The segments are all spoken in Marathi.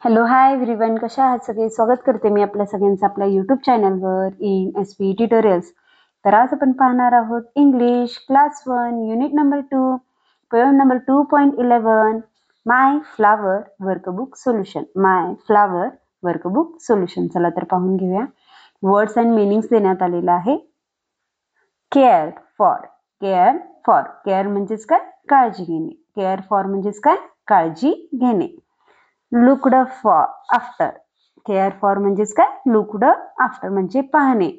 हॅलो हाय एव्हरीवन, कशा आहात सगळे. स्वागत करते मी आपल्या सगळ्यांचं आपल्या यूट्यूब चॅनलवर इन SP ट्युटोरियल्स. तर आज आपण पाहणार आहोत English class 1 unit number 2 poem number 2.11 माय फ्लावर वर्कबुक सोल्युशन. माय फ्लावर वर्कबुक सोल्युशन. चला तर पाहून घेऊया. वर्ड्स अँड मीनिंग्स देण्यात आलेला आहे. Care for. Care for. Care म्हणजेच काय? काळजी घेणे. केअर फॉर म्हणजेच काय? काळजी घेणे. Looked for after. Care for म्हणजेच काय? लुक्ड आफ्टर म्हणजे पाहणे,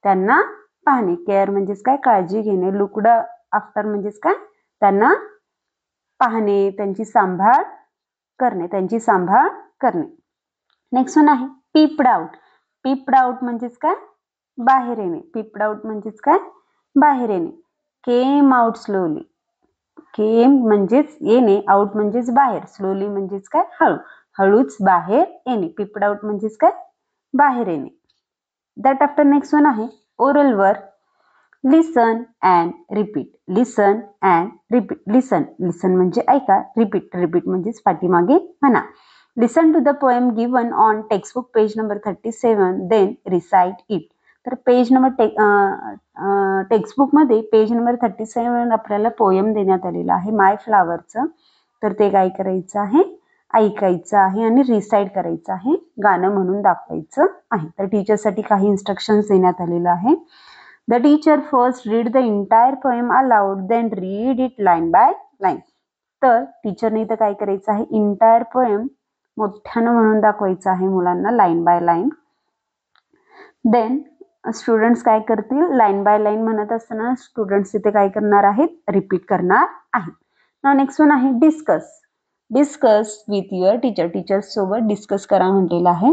त्यांना पाहणे. केअर म्हणजेच काय? काळजी घेणे. लुक्ड आफ्टर म्हणजेच काय? त्यांना पाहणे, त्यांची सांभाळ करणे, त्यांची सांभाळ करणे. नेक्स्ट वन आहे पीप्ड आउट. पीप्ड आउट म्हणजेच काय? बाहेर येणे. पीप्ड आउट म्हणजेच काय? बाहेर येणे. Came out slowly. केम म्हणजेच येणे, आउट म्हणजेच बाहेर, स्लोली म्हणजेच काय? हळू, हळूच बाहेर येणे. पीप्ड आउट म्हणजेच काय? बाहेर येणे. दॅट आफ्टर नेक्स्ट वन आहे oral work. Listen and repeat. Listen and repeat. Listen. Listen म्हणजे ऐका. रिपीट. रिपीट म्हणजेच पाठीमागे म्हणा. Listen to the poem given on textbook page number 37 then recite it. तर पेज नंबर टेक्स्टबुकमध्ये पेज नंबर 37 आपल्याला पोयम देण्यात आलेलं आहे माय फ्लावरचं. तर ते काय करायचं आहे? ऐकायचं आहे आणि रिसाइट करायचं आहे, गाणं म्हणून दाखवायचं आहे. तर टीचरसाठी काही इन्स्ट्रक्शन्स देण्यात आलेलं आहे. The teacher first read the entire poem aloud then read it line by line. तर टीचरने इथं काय करायचं आहे? इंटायर पोएम मोठ्यानं म्हणून दाखवायचं आहे मुलांना, line by line. Then students काय करतील? लाईन बाय लाईन म्हणत असताना स्टुडंट्स इथे काय करणार आहेत? रिपीट करणार आहेत. नाउ नेक्स्ट वन आहे discuss. Discuss with your teacher. Teacher सोबत डिस्कस करा म्हटलेलं आहे.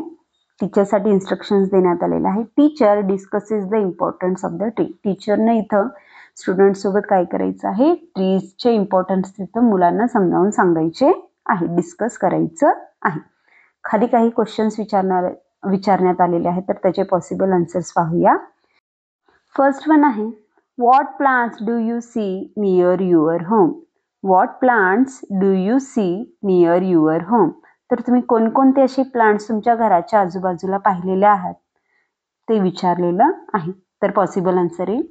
टीचरसाठी इन्स्ट्रक्शन्स देण्यात आलेले आहे. Teacher discusses the importance of the tree. टीचरने इथं स्टुडंट सोबत काय करायचं आहे? ट्रीजचे इम्पॉर्टन्स तिथं मुलांना समजावून सांगायचे आहे, डिस्कस करायचं आहे. खाली काही क्वेश्चन्स विचारण्यात आलेले आहेत, तर त्याचे पॉसिबल आन्सर्स पाहूया. फर्स्ट वन आहे what plants do you see near your home. What plants do you see near your home. तर तुम्ही कोणकोणते असे प्लांट्स तुमच्या घराच्या आजूबाजूला पाहिलेले आहात ते विचारलेलं आहे. तर पॉसिबल आन्सर आहे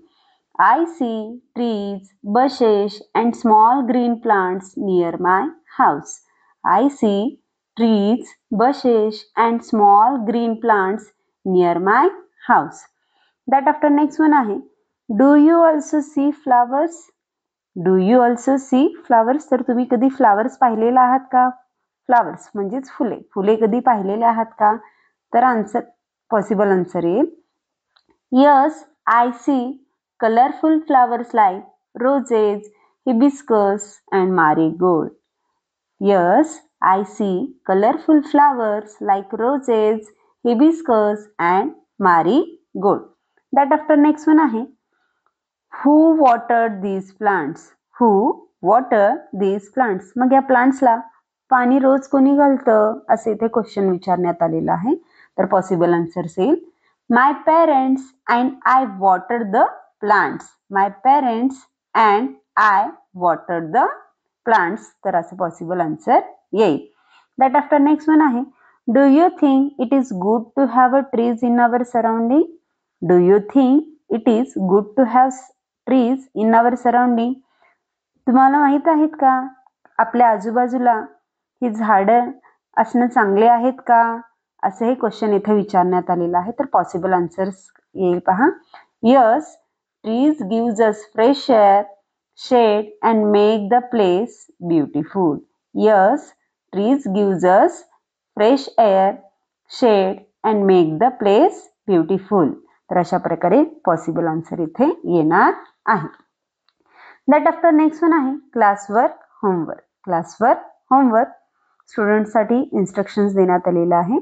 I see trees, bushes and small green plants near my house. I see trees, bushes and small green plants near my house. That after next one आहे do you also see flowers. Do you also see flowers. तर तुम्ही कधी फ्लावर्स पाहिलेला आहात का? फ्लावर्स म्हणजेच फुले. फुले कधी पाहिलेले आहात का? तर आन्सर पॉसिबल आन्सर येईल yes I see colorful flowers like roses, hibiscus and marigold. Yes, I see colorful flowers like roses, hibiscus and marigold. That after next one आहे who watered these plants. Who watered these plants. मग या प्लांट्सला पाणी रोज कोणी घालतं असे इथे क्वेश्चन विचारण्यात आलेला आहे. तर पॉसिबल आन्सर्स येईल my parents and I water the plants. My parents and I water the plants. तर असं पॉसिबल आन्सर येईल. दॅट आफ्टर नेक्स्ट वन आहे do you think it is good to have a trees in our surrounding. Do you think it is good to have trees in our surrounding. तुम्हाला माहित आहेत का आपल्या आजूबाजूला ही झाडं असणं चांगले आहेत का? असं हे क्वेश्चन इथे विचारण्यात आलेलं आहे. तर पॉसिबल आन्सर्स येईल पहा. Yes, trees gives us fresh air, shade and make the place beautiful. Yes, trees gives us fresh air, shade and make the place beautiful. तर अशा प्रकारे पॉसिबल आन्सर इथे येणार आहे. दॅट आफ्टर नेक्स्ट वन आहे क्लासवर्क होमवर्क. क्लासवर्क होमवर्क स्टुडंट्ससाठी इन्स्ट्रक्शन्स देण्यात आलेलं आहे.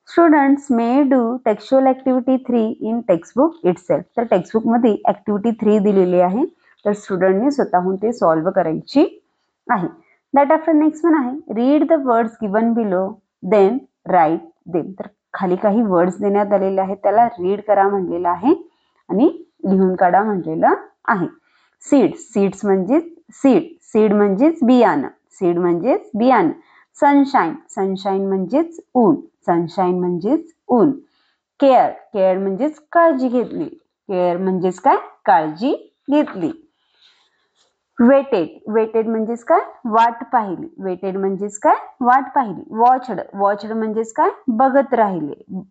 Students may do textual activity 3 in textbook itself. तर टेक्स्टबुकमध्ये ॲक्टिव्हिटी 3 दिलेली आहे, तर स्टुडंटने स्वतःहून ते सॉल्व्ह करायची आहे. दॅट आफ्टर नेक्स्ट वन आहे read the words given below then write them. तर खाली काही वर्ड्स देण्यात आलेले आहेत, त्याला रीड करा म्हणलेलं आहे आणि लिहून काढा म्हणलेलं आहे. सीड्स. सीड्स म्हणजे सीड. सीड म्हणजेच बियाणं. सीड म्हणजेच बियाणं. सनशाईन, सनशाईन म्हणजेच ऊन, सनशाईन म्हणजेच ऊन. केअर, केअर म्हणजेच काळजी घेतली, केअर म्हणजेच काय, काळजी घेतली. वेटेड, वेटेड म्हणजेच काय, वाट पाहिली, वेटेड म्हणजेच काय, वाट पाहिली. वॉचड, वॉचड म्हणजेच काय, बघत राहिले,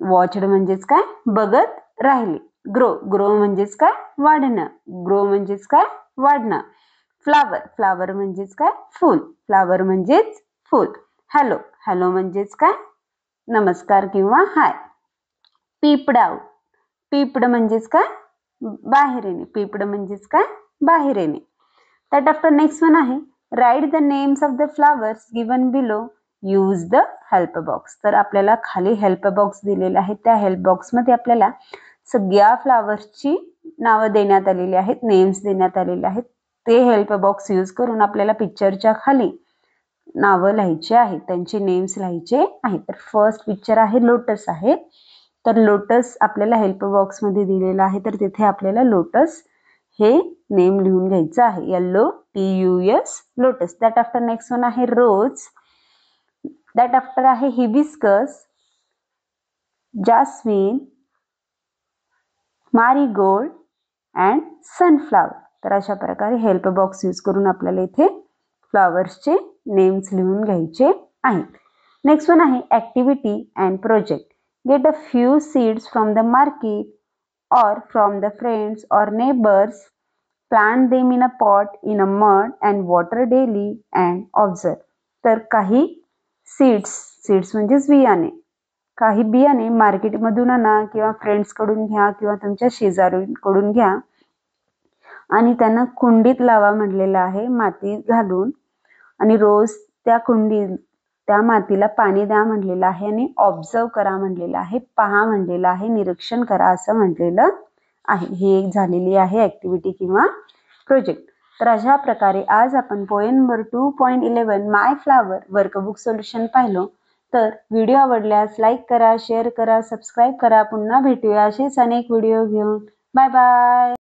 वॉचड म्हणजेच काय, बघत राहिले. ग्रो, ग्रो म्हणजेच काय, वाढणं, ग्रो म्हणजेच काय, वाढणं. फ्लावर, फ्लावर म्हणजेच काय, फूल, फ्लावर म्हणजेच फूल. हॅलो, हॅलो म्हणजेच काय, नमस्कार किंवा हाय. पीपड आउट, पीपड म्हणजेच काय, बाहेर येणे, पीपड म्हणजेच काय, बाहेर येणे. त्यात आफ्टर नेक्स्ट वन आहे write the names of the flowers given below, use the help box. तर आपल्याला खाली हेल्प बॉक्स दिलेला आहे, त्या हेल्प बॉक्समध्ये आपल्याला सगळ्या फ्लावर्सची नावं देण्यात आलेली आहेत, नेम्स देण्यात आलेले आहेत. ते हेल्प बॉक्स यूज करून आपल्याला पिक्चरच्या खाली नावं लिहायची आहेत, त्यांचे नेम्स लिहायचे आहेत. तर फर्स्ट पिक्चर आहे लोटस आहे, तर लोटस आपल्याला हेल्प बॉक्समध्ये दिलेला आहे, तर तिथे आपल्याला लोटस हे नेम लिहून घ्यायचं आहे, LOTUS, lotus. That after next one आहे रोज, दॅट आफ्टर आहे hibiscus, jasmine, marigold and sunflower. तर अशा प्रकारे हेल्प बॉक्स यूज करून आपल्याला इथे फ्लॉवर्सचे नेम्स लिहून घ्यायचे आहेत. नेक्स्ट वन आहे activity and project. Get a few seeds from the market or from the friends or neighbors, plant them in a pot in a mud and water daily and observe. तर काही सीड्स म्हणजेच बियाणे, काही बियाणे मार्केटमधून आणा किंवा फ्रेंड्सकडून घ्या किंवा तुमच्या शेजाऱ्यांकडून घ्या आणि त्यांना कुंडीत लावा म्हणलेलं आहे, माती घालून, आणि रोज त्या मातीला पाणी द्या म्हणलेलं आहे आणि ऑब्झर्व करा म्हणलेलं आहे, पहा म्हणलेलं आहे, निरीक्षण करा असं म्हटलेलं आहे. ही एक झालेली आहे ऍक्टिव्हिटी किंवा प्रोजेक्ट. तर अशा प्रकारे आज आपण पोएम नंबर 2.11 माय फ्लावर वर्कबुक सोल्युशन पाहिलो. तर व्हिडिओ आवडल्यास लाईक करा, शेअर करा, सबस्क्राईब करा. पुन्हा भेटूया असेच अनेक व्हिडिओ घेऊन. Bye bye.